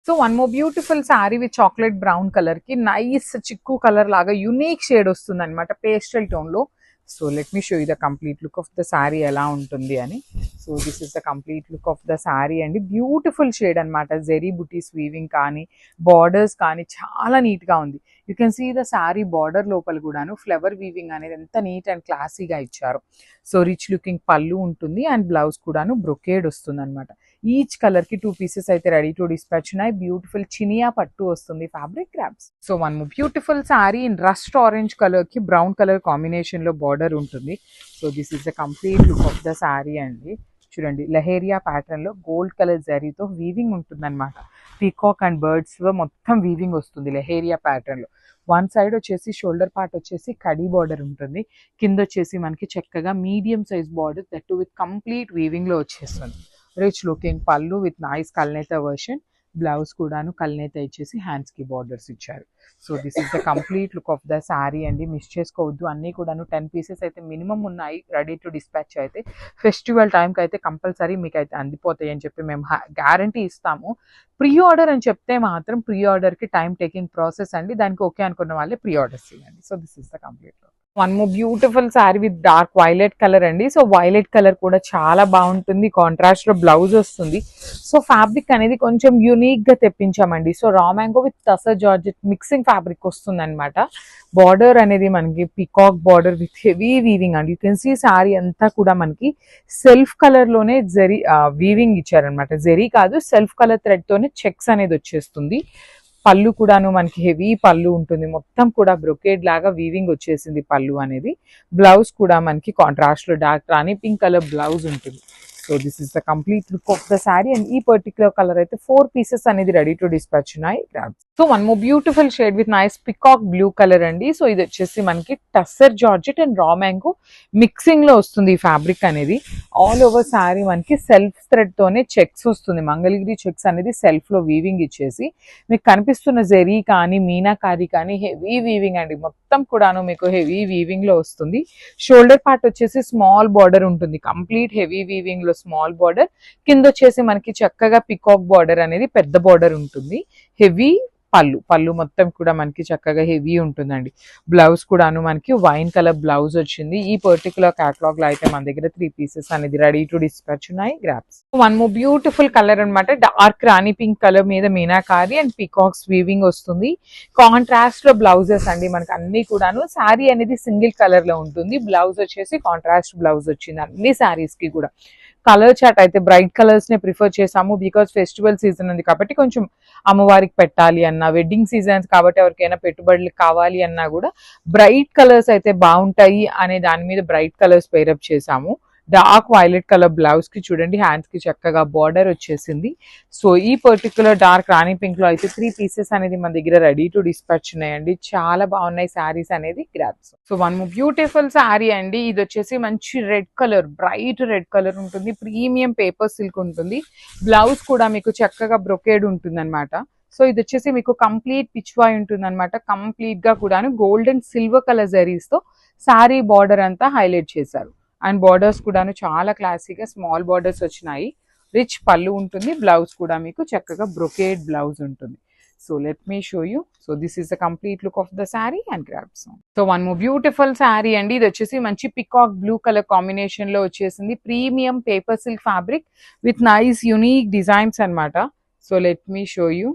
So one more beautiful sari with chocolate brown colour కి nice చిక్కు colour లాగా unique shade వస్తుంది అనమాట పేస్టల్ టోన్ లో. So let me show you the complete look of the sari ఎలా ఉంటుంది అని. So this is the complete look of the sari అండి. బ్యూటిఫుల్ షేడ్ అనమాట. జెరీ బుటీస్ వీవింగ్ కానీ బార్డర్స్ కానీ చాలా నీట్ గా ఉంది. You can see the sari border లోపల కూడాను ఫ్లవర్ వీవింగ్ అనేది ఎంత నీట్ అండ్ క్లాసీగా ఇచ్చారు. సో రిచ్ లుకింగ్ పళ్ళు ఉంటుంది అండ్ బ్లౌజ్ కూడాను బ్రొకేడ్ వస్తుంది అనమాట. ఈచ్ కలర్ కి 2 పీసెస్ అయితే రెడీ టు డిస్పాచ్ ఉన్నాయి. బ్యూటిఫుల్ చినియా పట్టు వస్తుంది fabric crops. So one beautiful sari in rust orange colour కి బ్రౌన్ కలర్ కాంబినేషన్ లో బార్డర్ ఉంటుంది. So this is the complete look of the sari అండి. చూడండి లహేరియా ప్యాటర్న్ లో గోల్డ్ కలర్ జరీతో వీవింగ్ ఉంటుంది అనమాట. పీకాక్ అండ్ బర్డ్స్ మొత్తం వీవింగ్ వస్తుంది లహేరియా ప్యాటర్న్ లో. వన్ సైడ్ వచ్చేసి షోల్డర్ పార్ట్ వచ్చేసి కడీ బార్డర్ ఉంటుంది. కింద వచ్చేసి మనకి చక్కగా medium size border that with complete weaving లో వచ్చేస్తుంది. రిచ్ లుకింగ్ పళ్ళు విత్ నైస్ కల్నేత వర్షన్. బ్లౌజ్ కూడాను కల్నేత ఇచ్చేసి హ్యాండ్స్ కి బార్డర్స్ ఇచ్చారు. So this is the complete look of the sari అండి. మిస్ చేసుకోవద్దు, అన్ని కూడాను 10 పీసెస్ అయితే మినిమం ఉన్నాయి రెడీ టు డిస్పాచ్. అయితే ఫెస్టివల్ టైంకి అయితే కంపల్సరీ మీకు అయితే అందిపోతాయి అని చెప్పి మేము గ్యారంటీ ఇస్తాము. ప్రీ ఆర్డర్ అని చెప్తే మాత్రం ప్రీ ఆర్డర్కి టైం టేకింగ్ ప్రాసెస్ అండి. దానికి ఓకే అనుకున్న వాళ్ళే ప్రీ ఆర్డర్స్ చేయండి. So this is the complete look. One more beautiful sari with dark violet colour అండి. సో వైలెట్ కలర్ కూడా చాలా బాగుంటుంది. కాంట్రాస్ట్ లో బ్లౌజ్ వస్తుంది. సో ఫ్యాబ్రిక్ అనేది కొంచెం యూనిక్ గా తెప్పించామండి. So raw mango with tussar georgette mixing fabric వస్తుంది అనమాట. బార్డర్ అనేది మనకి peacock border with heavy weaving అండి. యూ కెన్ సీ శారీ అంతా కూడా మనకి సెల్ఫ్ కలర్ లోనే జరీ వీవింగ్ ఇచ్చారనమాట. జరీ కాదు, సెల్ఫ్ కలర్ థ్రెడ్ తోనే చెక్స్ అనేది వచ్చేస్తుంది. పళ్ళు కూడాను మనకి హెవీ పళ్ళు ఉంటుంది. మొత్తం కూడా బ్రొకేడ్ లాగా వీవింగ్ వచ్చేసింది పళ్ళు అనేది. బ్లౌజ్ కూడా మనకి కాంట్రాస్ట్ లో డార్క్ రాణి పింక్ కలర్ బ్లౌజ్ ఉంటుంది. So this is the complete look of the sari and ఈ పర్టికులర్ కలర్ అయితే 4 పీసెస్ అనేది రెడీ టు డిస్పాచ్ ఉన్నాయి. So one more beautiful shade with nice peacock blue colour అండి. So ఇది వచ్చేసి మనకి tussar georgette and raw mango mixing లో వస్తుంది ఈ ఫ్యాబ్రిక్ అనేది. ఆల్ ఓవర్ శారీ మనకి సెల్ఫ్ థ్రెడ్ తోనే చెక్స్ వస్తుంది. మంగళగిరి చెక్స్ అనేది సెల్ఫ్ లో వీవింగ్ ఇచ్చేసి మీకు కనిపిస్తున్న జెరీ కానీ మీనాకారి కానీ హెవీ వీవింగ్ అండి. మొత్తం కూడాను మీకు హెవీ వీవింగ్ లో వస్తుంది. షోల్డర్ పార్ట్ వచ్చేసి స్మాల్ బార్డర్ ఉంటుంది. కంప్లీట్ హెవీ వీవింగ్ లో స్మాల్ బార్డర్. కింద వచ్చేసి మనకి చక్కగా పికాక్ బార్డర్ అనేది పెద్ద బార్డర్ ఉంటుంది. హెవీ పళ్ళు మొత్తం కూడా మనకి చక్కగా హెవీ ఉంటుందండి. బ్లౌజ్ కూడాను మనకి వైన్ కలర్ బ్లౌజ్ వచ్చింది. ఈ పర్టికులర్ క్యాటలాగ్ లో అయితే మన దగ్గర 3 పీసెస్ అనేది రెడీ టు డిస్పాచ్ ఉన్నాయి. Grasp. One more beautiful colour అనమాట. డార్క్ రాణి పింక్ కలర్ మీద మీనాకారి అండ్ పీకాక్స్ వీవింగ్ వస్తుంది. కాంట్రాస్ట్ లో బ్లౌజెస్ అండి మనకి అన్ని కూడాను. శారీ అనేది సింగిల్ కలర్ లో ఉంటుంది. బ్లౌజ్ వచ్చేసి కాంట్రాస్ట్ బ్లౌజ్ వచ్చింది అన్ని శారీస్ కి కూడా. కలర్ చాట్ అయితే బ్రైట్ కలర్స్ నే ప్రిఫర్ చేసాము. బికాస్ ఫెస్టివల్ సీజన్ ఉంది కాబట్టి కొంచెం అమ్మవారికి పెట్టాలి అన్నా, వెడ్డింగ్ సీజన్స్ కాబట్టి ఎవరికైనా పెట్టుబడులు కావాలి అన్నా కూడా బ్రైట్ కలర్స్ అయితే బాగుంటాయి అనే దాని మీద బ్రైట్ కలర్స్ పేరప్ చేసాము. డార్క్ వైలెట్ కలర్ బ్లౌజ్ కి చూడండి హ్యాండ్స్ కి చక్కగా బార్డర్ వచ్చేసింది. సో ఈ పర్టికులర్ డార్క్ రాణి పింక్ లో అయితే 3 పీసెస్ అనేది మన దగ్గర రెడీ టు డిస్పాచ్ ఉన్నాయండి. చాలా బాగున్నాయి శారీస్ అనేది. Grasp. So one beautiful sari అండి. ఇది వచ్చేసి మంచి red colour, bright red colour ఉంటుంది. ప్రీమియం పేపర్ సిల్క్ ఉంటుంది. బ్లౌజ్ కూడా మీకు చక్కగా బ్రొకేడ్ ఉంటుంది అనమాట. సో ఇది వచ్చేసి మీకు కంప్లీట్ పిచ్వాయ్ ఉంటుంది అనమాట. కంప్లీట్ గా కూడా gold and silver colour zaris తో శారీ బార్డర్ అంతా హైలైట్ చేశారు. అండ్ బార్డర్స్ కూడాను చాలా క్లాసీగా స్మాల్ బార్డర్స్ వచ్చినాయి. రిచ్ పళ్ళు ఉంటుంది. బ్లౌజ్ కూడా మీకు చక్కగా బ్రొకేడ్ బ్లౌజ్ ఉంటుంది. So let me show you. So this is the complete look of the sari and drapes. So one more beautiful sari అండి. ఇది వచ్చేసి మంచి పికాక్ బ్లూ కలర్ కాంబినేషన్ లో వచ్చేసింది. Premium paper silk fabric with nice unique designs అనమాట. So let me show you.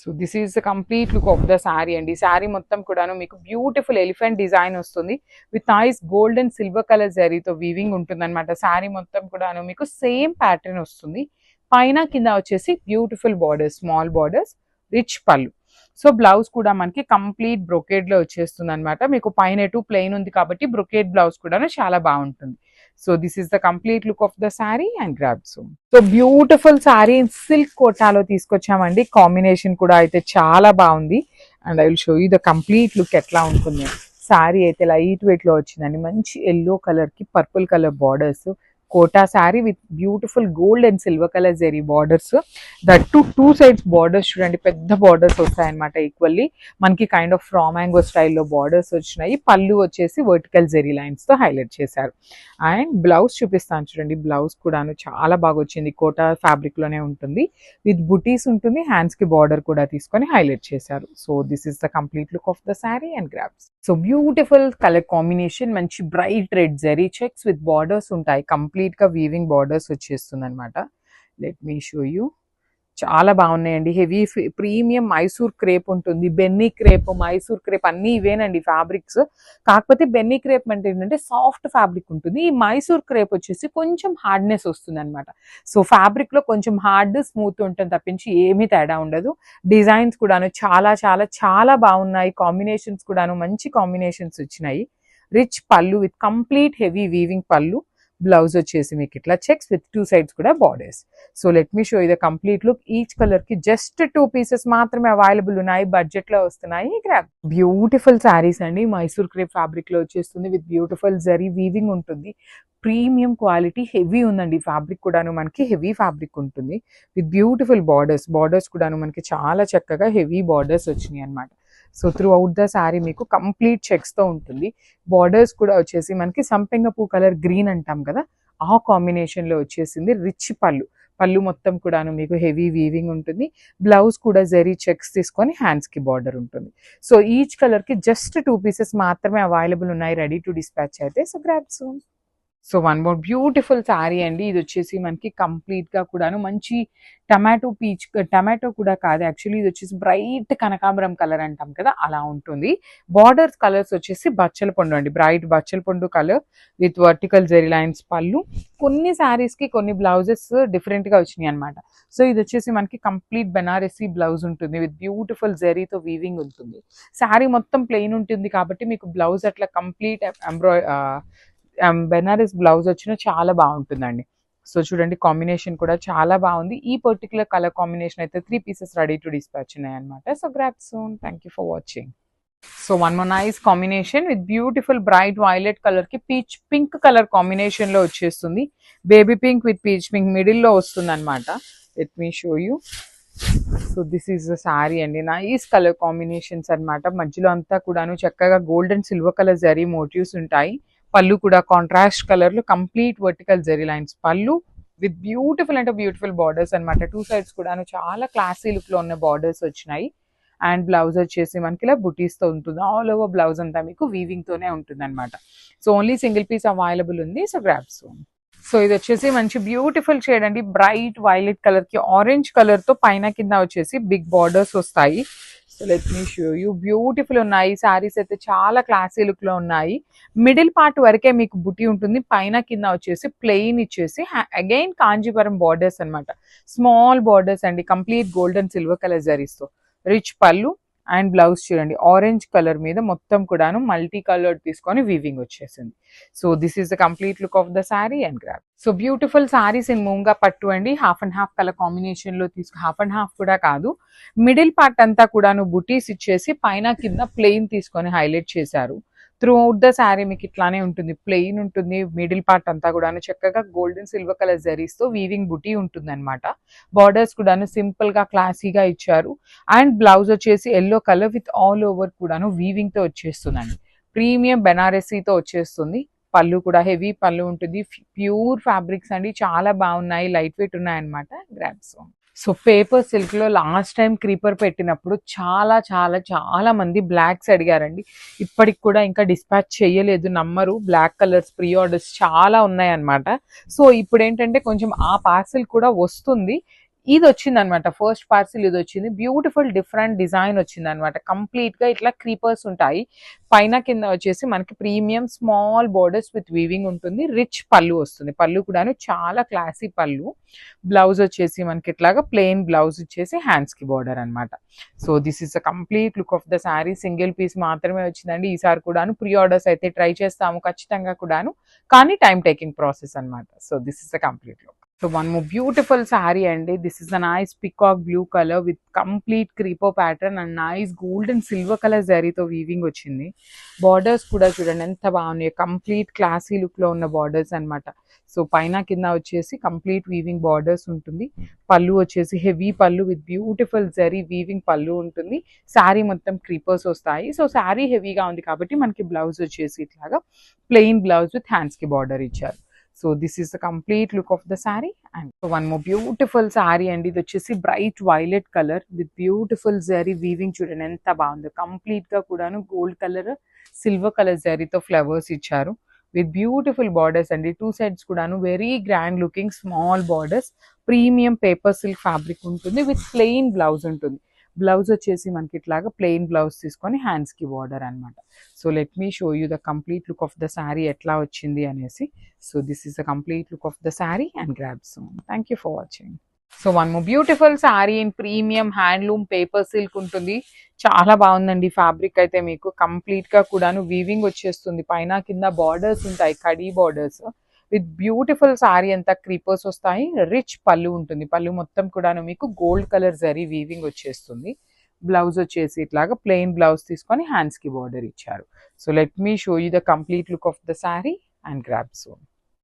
So this is the complete look of the sari అండి. శారీ మొత్తం కూడాను మీకు బ్యూటిఫుల్ ఎలిఫెంట్ డిజైన్ వస్తుంది. With nice gold and silver colour జరీతో weaving ఉంటుంది అనమాట. శారీ మొత్తం కూడాను మీకు సేమ్ ప్యాటర్న్ వస్తుంది. పైన కింద వచ్చేసి beautiful borders, small borders, rich పళ్ళు. సో బ్లౌజ్ కూడా మనకి కంప్లీట్ బ్రొకేడ్ లో వచ్చేస్తుంది అనమాట. మీకు పైన ఎటు ప్లెయిన్ ఉంది కాబట్టి బ్రొకేడ్ బ్లౌజ్ కూడా చాలా బాగుంటుంది. So this is the complete look of the sari and drapes. So beautiful sari silk కోటాలో తీసుకొచ్చామండి. కాంబినేషన్ కూడా అయితే చాలా బాగుంది. And I will show you the complete look ఎట్లా ఉంటుంది. శారీ అయితే లైట్ వెయిట్ లో వచ్చిందండి. మంచి ఎల్లో కలర్ కి purple colour borders, Kota sari with beautiful gold and silver colour zari borders. That two sides borders చూడండి, పెద్ద బార్డర్స్ వస్తాయన్నమాట ఈక్వల్లీ. మనకి కైండ్ ఆఫ్ ఫ్రా మ్యాంగో స్టైల్లో బార్డర్స్ వచ్చినాయి. పళ్ళు వచ్చేసి వర్టికల్ జెరీ లైన్స్ తో హైలైట్ చేశారు. అండ్ బ్లౌజ్ చూపిస్తాను చూడండి, బ్లౌజ్ కూడాను చాలా బాగా వచ్చింది. కోటా ఫ్యాబ్రిక్ లోనే ఉంటుంది, విత్ బుటీస్ ఉంటుంది. హ్యాండ్స్ కి బార్డర్ కూడా తీసుకొని హైలైట్ చేశారు. So this is the complete look of the sari and grabs. So beautiful colour combination, మంచి bright red zari checks with borders ఉంటాయి. కంప్లీట్ గా వీవింగ్ బార్డర్స్ వచ్చేస్తుంది అనమాట. Let me show you. చాలా బాగున్నాయండి. హెవీ ప్రీమియం మైసూర్ క్రేప్ ఉంటుంది, బెన్నీ క్రేప్, మైసూర్ క్రేప్ అన్ని ఇవేనండి ఫ్యాబ్రిక్స్. కాకపోతే బెన్నీ క్రేప్ అంటే ఏంటంటే సాఫ్ట్ ఫ్యాబ్రిక్ ఉంటుంది. ఈ మైసూర్ క్రేప్ వచ్చేసి కొంచెం హార్డ్నెస్ వస్తుంది అనమాట. సో ఫ్యాబ్రిక్ లో కొంచెం హార్డ్ స్మూత్ ఉంటుంది తప్పించి ఏమీ తేడా ఉండదు. డిజైన్స్ కూడాను చాలా చాలా చాలా బాగున్నాయి. కాంబినేషన్స్ కూడాను మంచి కాంబినేషన్స్ వచ్చినాయి. రిచ్ పళ్ళు విత్ కంప్లీట్ హెవీ వీవింగ్ పళ్ళు. బ్లౌజ్ వచ్చేసి మీకు ఇట్లా చెక్స్ విత్ టూ సైడ్స్ కూడా borders. So let me show you the complete look. Each colour కి జస్ట్ 2 పీసెస్ మాత్రమే అవైలబుల్ ఉన్నాయి, బడ్జెట్ లో వస్తున్నాయి. బ్యూటిఫుల్ శారీస్ అండి, మైసూర్ క్రేప్ ఫ్యాబ్రిక్ లో వచ్చేస్తుంది విత్ బ్యూటిఫుల్ జరీ వీవింగ్ ఉంటుంది. ప్రీమియం క్వాలిటీ, హెవీ ఉందండి ఫ్యాబ్రిక్ కూడాను. మనకి హెవీ ఫ్యాబ్రిక్ ఉంటుంది విత్ బ్యూటిఫుల్ బార్డర్స్. బార్డర్స్ కూడాను మనకి చాలా చక్కగా హెవీ బార్డర్స్ వచ్చినాయి అనమాట. So through out the sari మీకు కంప్లీట్ చెక్స్ తో ఉంటుంది. బార్డర్స్ కూడా వచ్చేసి మనకి సంపెంగ పూ కలర్ గ్రీన్ అంటాం కదా, ఆ కాంబినేషన్ లో వచ్చేసింది. రిచ్ పళ్ళు, పళ్ళు మొత్తం కూడాను మీకు హెవీ వీవింగ్ ఉంటుంది. బ్లౌజ్ కూడా జరీ చెక్స్ తీసుకొని హ్యాండ్స్ కి బార్డర్ ఉంటుంది. సో ఈచ్ కలర్ కి జస్ట్ 2 పీసెస్ మాత్రమే అవైలబుల్ ఉన్నాయి, రెడీ టు డిస్పాచ్ అయితే. So grab soon. So one more beautiful sari అండి. ఇది వచ్చేసి మనకి కంప్లీట్ గా కూడాను మంచి టమాటో కూడా కాదు యాక్చువల్లీ, ఇది వచ్చేసి బ్రైట్ కనకాంబరం కలర్ అంటాం కదా, అలా ఉంటుంది. బార్డర్స్ కలర్స్ వచ్చేసి బచ్చల పండు అండి, బ్రైట్ బచ్చల పండు colour with vertical zari lines పళ్ళు. కొన్ని శారీస్ కి కొన్ని బ్లౌజెస్ డిఫరెంట్ గా వచ్చినాయి అనమాట. సో ఇది వచ్చేసి మనకి కంప్లీట్ బెనారసీ బ్లౌజ్ ఉంటుంది విత్ బ్యూటిఫుల్ జెరీతో వీవింగ్ ఉంటుంది. శారీ మొత్తం ప్లెయిన్ ఉంటుంది కాబట్టి మీకు బ్లౌజ్ అట్లా కంప్లీట్ బెనారస్ బ్లౌజ్ వచ్చిన చాలా బాగుంటుందండి. సో చూడండి కాంబినేషన్ కూడా చాలా బాగుంది. ఈ పర్టికులర్ కలర్ కాంబినేషన్ అయితే 3 పీసెస్ రెడీ టు డిస్పాచ్ ఉన్నాయి అనమాట. So grab soon. Thank you for watching. So one more nice combination with beautiful bright violet colour కి పీచ్ పింక్ కలర్ కాంబినేషన్ లో వచ్చేస్తుంది. Baby pink with peach pink middle లో వస్తుంది అనమాట. Let me show you. So this is the sari అండి. Nice colour combinations అనమాట. మధ్యలో అంతా కూడాను చక్కగా gold and silver colour zari motifs ఉంటాయి. పళ్ళు కూడా కాంట్రాస్ట్ కలర్ లో కంప్లీట్ వర్టికల్ జెరీ లైన్స్ పళ్ళు విత్ బ్యూటిఫుల్ అంటే బ్యూటిఫుల్ బార్డర్స్ అనమాట. 2 సైడ్స్ కూడాను చాలా క్లాసీ లుక్ లో ఉన్న బార్డర్స్ వచ్చినాయి. అండ్ బ్లౌజ్ వచ్చేసి మనకి ఇలా బుటీస్ తో ఉంటుంది. ఆల్ ఓవర్ బ్లౌజ్ అంతా మీకు వీవింగ్ తోనే ఉంటుంది అనమాట. So only single piece available ఉంది. So grab soon. సో ఇది వచ్చేసి మంచి బ్యూటిఫుల్ షేడ్ అండి, బ్రైట్ వైలెట్ కలర్ కి ఆరెంజ్ కలర్ తో పైన కింద వచ్చేసి బిగ్ బార్డర్స్ వస్తాయి. So let me show you. Beautiful ఉన్నాయి శారీస్ అయితే, చాలా క్లాసీ లుక్ లో ఉన్నాయి. మిడిల్ పార్ట్ వరకే మీకు బుటీ ఉంటుంది, పైన కింద వచ్చేసి ప్లెయిన్ ఇచ్చేసి అగైన్ కాంజీవరం బార్డర్స్ అనమాట. స్మాల్ బార్డర్స్ అండి, complete gold and silver colour జరీస్తో. రిచ్ పళ్ళు అండ్ బ్లౌజ్ చూడండి ఆరెంజ్ కలర్ మీద మొత్తం కూడాను మల్టీ కలర్ తీసుకొని వీవింగ్ వచ్చేసింది. So this is the complete look of the sari and grab. So beautiful saris in moonga పట్టు అండి, half and half colour combination లో హాఫ్ అండ్ హాఫ్ కూడా కాదు, మిడిల్ పార్ట్ అంతా కూడాను బుటీస్ ఇచ్చేసి పైన కింద ప్లెయిన్ తీసుకొని హైలైట్ చేశారు. త్రూ అవుట్ ద శారీ మీకు ఇట్లానే ఉంటుంది, ప్లెయిన్ ఉంటుంది. మిడిల్ పార్ట్ అంతా కూడాను చక్కగా గోల్డెన్ సిల్వర్ కలర్ జరీస్ తో వీవింగ్ బుటీ ఉంటుంది అనమాట. బార్డర్స్ కూడాను సింపుల్ గా క్లాసీగా ఇచ్చారు. అండ్ బ్లౌజ్ వచ్చేసి yellow colour with all over కూడాను వీవింగ్ తో వచ్చేస్తుందండి. ప్రీమియం బెనారసీతో వచ్చేస్తుంది. పళ్ళు కూడా హెవీ పళ్ళు ఉంటుంది. ప్యూర్ ఫ్యాబ్రిక్స్ అండి, చాలా బాగున్నాయి, లైట్ వెయిట్ ఉన్నాయి అనమాట. గ్రాబ్స్. సో పేపర్ సిల్క్ లో లాస్ట్ టైం క్రీపర్ పెట్టినప్పుడు చాలా చాలా చాలా మంది బ్లాక్స్ అడిగారండి. ఇప్పటికి కూడా ఇంకా డిస్పాచ్ చేయలేదు, నమ్మరు. బ్లాక్ కలర్స్ ప్రీ ఆర్డర్స్ చాలా ఉన్నాయి అనమాట. సో ఇప్పుడు ఏంటంటే కొంచెం ఆ పార్సిల్ కూడా వస్తుంది. ఇది వచ్చింది అనమాట, ఫస్ట్ పార్సిల్ ఇది వచ్చింది. బ్యూటిఫుల్ డిఫరెంట్ డిజైన్ వచ్చింది అనమాట. కంప్లీట్ గా ఇట్లా క్రీపర్స్ ఉంటాయి, పైన కింద వచ్చేసి మనకి premium small borders with weaving ఉంటుంది. రిచ్ పళ్ళు వస్తుంది, పళ్ళు కూడాను చాలా క్లాసీ పళ్ళు. బ్లౌజ్ వచ్చేసి మనకి ఇట్లాగా ప్లెయిన్ బ్లౌజ్ వచ్చేసి హ్యాండ్స్ కి బార్డర్ అనమాట. So this is the complete look of the sari. Single piece మాత్రమే వచ్చిందండి. ఈసారి కూడాను ప్రీ ఆర్డర్స్ అయితే ట్రై చేస్తాము ఖచ్చితంగా కూడాను, కానీ టైం టేకింగ్ ప్రాసెస్ అనమాట. So this is the complete look. So one more beautiful saree అండి. This is a nice peacock blue color with complete creeper pattern and nice gold and silver color జరీతో weaving వచ్చింది. Borders కూడా చూడండి ఎంత బాగున్నాయి. Complete classy look లో ఉన్న borders అన్నమాట. సో పైన కింద వచ్చేసి కంప్లీట్ వీవింగ్ బార్డర్స్ ఉంటుంది. పళ్ళు వచ్చేసి హెవీ పళ్ళు విత్ బ్యూటిఫుల్ జరీ వీవింగ్ పళ్ళు ఉంటుంది. శారీ మొత్తం క్రీపర్స్ వస్తాయి. సో శారీ హెవీగా ఉంది కాబట్టి మనకి బ్లౌజ్ వచ్చేసి ఇట్లాగా ప్లెయిన్ బ్లౌజ్ విత్ హ్యాండ్స్ కి బార్డర్ ఇచ్చారు. So this is the complete look of the sari. And one more beautiful sari అండి. ఇది వచ్చేసి bright violet colour with beautiful zari weaving చూడండి ఎంత బాగుందో. కంప్లీట్ గా కూడాను గోల్డ్ కలర్ సిల్వర్ కలర్ జరీతో ఫ్లవర్స్ ఇచ్చారు విత్ బ్యూటిఫుల్ బార్డర్స్ అండి. టూ సైడ్స్ కూడాను very grand looking small borders. Premium paper silk fabric ఉంటుంది విత్ ప్లెయిన్ బ్లౌజ్ ఉంటుంది. బ్లౌజ్ వచ్చేసి మనకి ఇట్లాగా ప్లెయిన్ బ్లౌజ్ తీసుకొని హ్యాండ్స్ కి బార్డర్ అనమాట. So let me show you the complete look of the sari ఎట్లా వచ్చింది అనేసి. So this is the complete look of the sari and grab soon. Thank you for watching. So one more beautiful sari in premium handloom paper silk ఉంటుంది. చాలా బాగుందండి fabric అయితే. మీకు complete గా కూడాను వీవింగ్ వచ్చేస్తుంది. పైన కింద బార్డర్స్ ఉంటాయి, khadi borders with beautiful sari అంతా క్రీపర్స్ వస్తాయి. రిచ్ పళ్ళు ఉంటుంది. పళ్ళు మొత్తం కూడాను మీకు గోల్డ్ కలర్ జరీ వీవింగ్ వచ్చేస్తుంది. బ్లౌజ్ వచ్చేసి ఇట్లాగా ప్లెయిన్ బ్లౌజ్ తీసుకొని హ్యాండ్స్ కి బార్డర్ ఇచ్చారు. So let me show you the complete look of the sari and grab soon.